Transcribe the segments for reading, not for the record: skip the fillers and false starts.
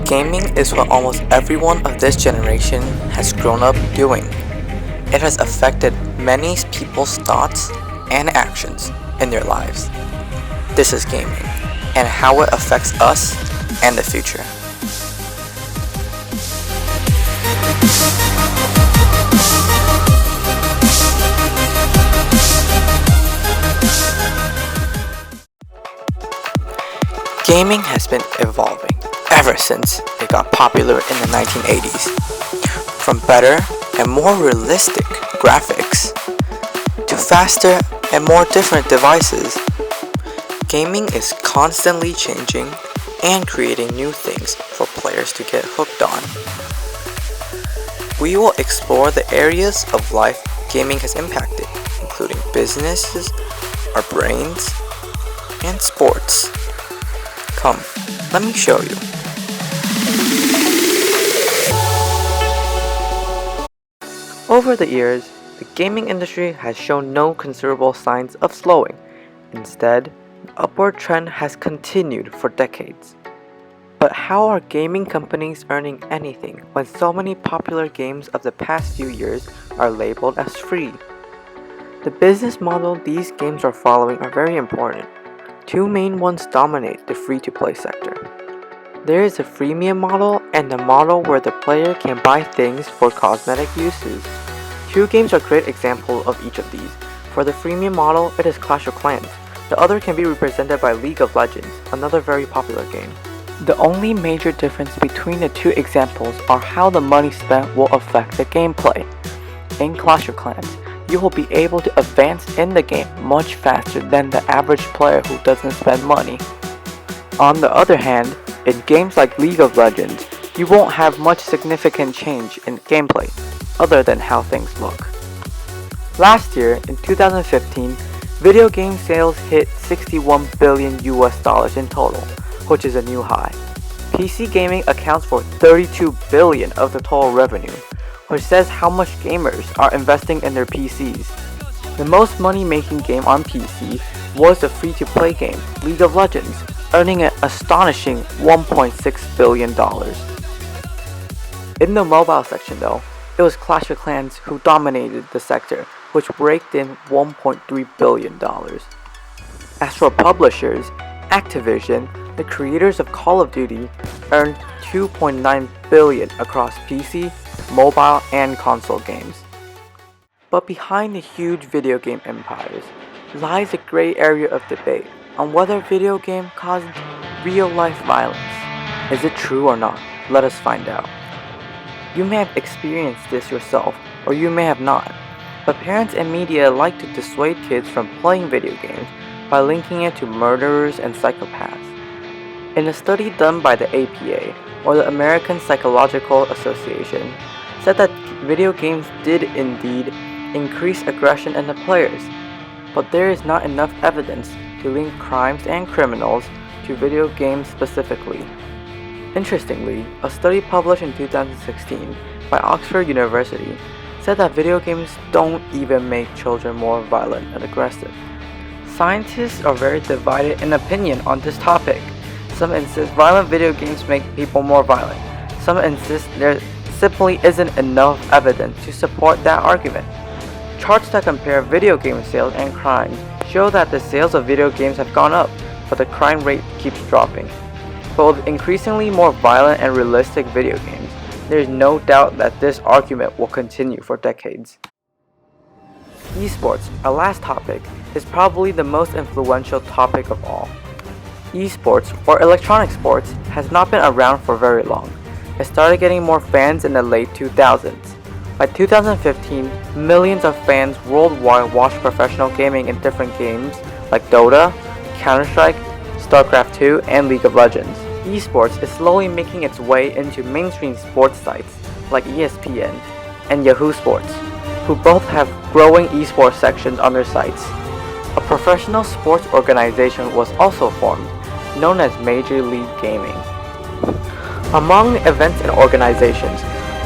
Gaming is what almost everyone of this generation has grown up doing. It has affected many people's thoughts and actions in their lives. This is gaming, and how it affects us and the future. Gaming has been evolving ever since it got popular in the 1980s. From better and more realistic graphics to faster and more different devices, gaming is constantly changing and creating new things for players to get hooked on. We will explore the areas of life gaming has impacted, including businesses, our brains, and sports. Come, let me show you. Over the years, the gaming industry has shown no considerable signs of slowing. Instead, the upward trend has continued for decades. But how are gaming companies earning anything when so many popular games of the past few years are labeled as free? The business model these games are following are very important. Two main ones dominate the free-to-play sector. There is a freemium model and a model where the player can buy things for cosmetic uses. Two games are great examples of each of these. For the freemium model, it is Clash of Clans. The other can be represented by League of Legends, another very popular game. The only major difference between the two examples are how the money spent will affect the gameplay. In Clash of Clans, you will be able to advance in the game much faster than the average player who doesn't spend money. On the other hand, in games like League of Legends, you won't have much significant change in gameplay, other than how things look. Last year, in 2015, video game sales hit $61 billion in total, which is a new high. PC gaming accounts for $32 billion of the total revenue, which says how much gamers are investing in their PCs. The most money-making game on PC was the free-to-play game, League of Legends, earning an astonishing $1.6 billion. In the mobile section though, it was Clash of Clans who dominated the sector, which raked in $1.3 billion. As for publishers, Activision, the creators of Call of Duty, earned $2.9 billion across PC, mobile, and console games. But behind the huge video game empires lies a gray area of debate on whether video game caused real-life violence. Is it true or not? Let us find out. You may have experienced this yourself, or you may have not, but parents and media like to dissuade kids from playing video games by linking it to murderers and psychopaths. In a study done by the APA, or the American Psychological Association, said that video games did indeed increase aggression in the players, but there is not enough evidence to link crimes and criminals to video games specifically. Interestingly, a study published in 2016 by Oxford University said that video games don't even make children more violent and aggressive. Scientists are very divided in opinion on this topic. Some insist violent video games make people more violent. Some insist there simply isn't enough evidence to support that argument. Charts that compare video game sales and crime show that the sales of video games have gone up, but the crime rate keeps dropping. But with increasingly more violent and realistic video games, there is no doubt that this argument will continue for decades. Esports, our last topic, is probably the most influential topic of all. Esports, or electronic sports, has not been around for very long. It started getting more fans in the late 2000s. By 2015, millions of fans worldwide watched professional gaming in different games like Dota, Counter-Strike, StarCraft 2, and League of Legends. Esports is slowly making its way into mainstream sports sites like ESPN and Yahoo Sports, who both have growing esports sections on their sites. A professional sports organization was also formed, known as Major League Gaming. Among the events and organizations,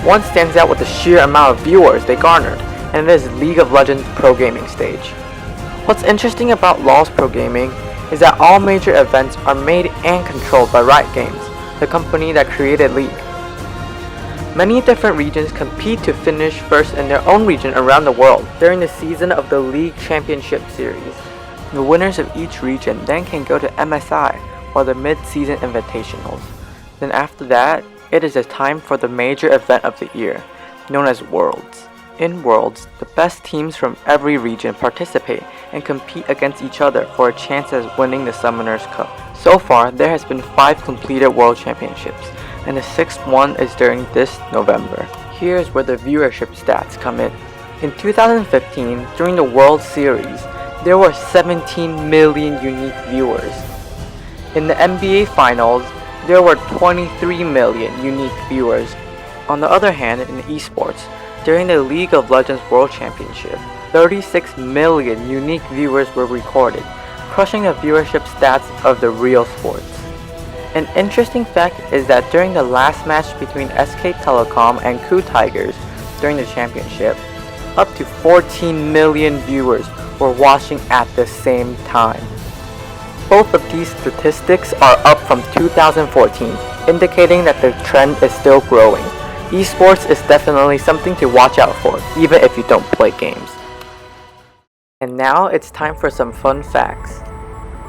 one stands out with the sheer amount of viewers they garnered, and it is League of Legends Pro Gaming Stage. What's interesting about LoL's Pro Gaming is that all major events are made and controlled by Riot Games, the company that created League. Many different regions compete to finish first in their own region around the world during the season of the League Championship Series. The winners of each region then can go to MSI or the Mid-Season Invitationals. Then after that, it is the time for the major event of the year, known as Worlds. In Worlds, the best teams from every region participate and compete against each other for a chance at winning the Summoners Cup. So far, there has been 5 completed World Championships, and the 6th one is during this November. Here's where the viewership stats come in. In 2015, during the World Series, there were 17 million unique viewers. In the NBA Finals, there were 23 million unique viewers. On the other hand, in esports, during the League of Legends World Championship, 36 million unique viewers were recorded, crushing the viewership stats of the real sports. An interesting fact is that during the last match between SK Telecom and KOO Tigers during the championship, up to 14 million viewers were watching at the same time. Both of these statistics are up from 2014, indicating that the trend is still growing. Esports is definitely something to watch out for, even if you don't play games. And now it's time for some fun facts.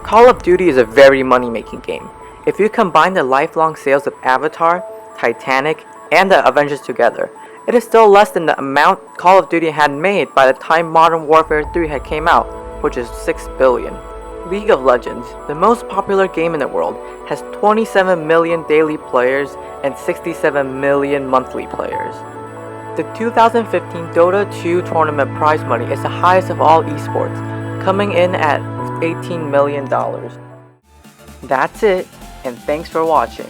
Call of Duty is a very money-making game. If you combine the lifelong sales of Avatar, Titanic, and the Avengers together, it is still less than the amount Call of Duty had made by the time Modern Warfare 3 had came out, which is $6 billion. League of Legends, the most popular game in the world, has 27 million daily players and 67 million monthly players. The 2015 Dota 2 tournament prize money is the highest of all esports, coming in at $18 million. That's it, and thanks for watching.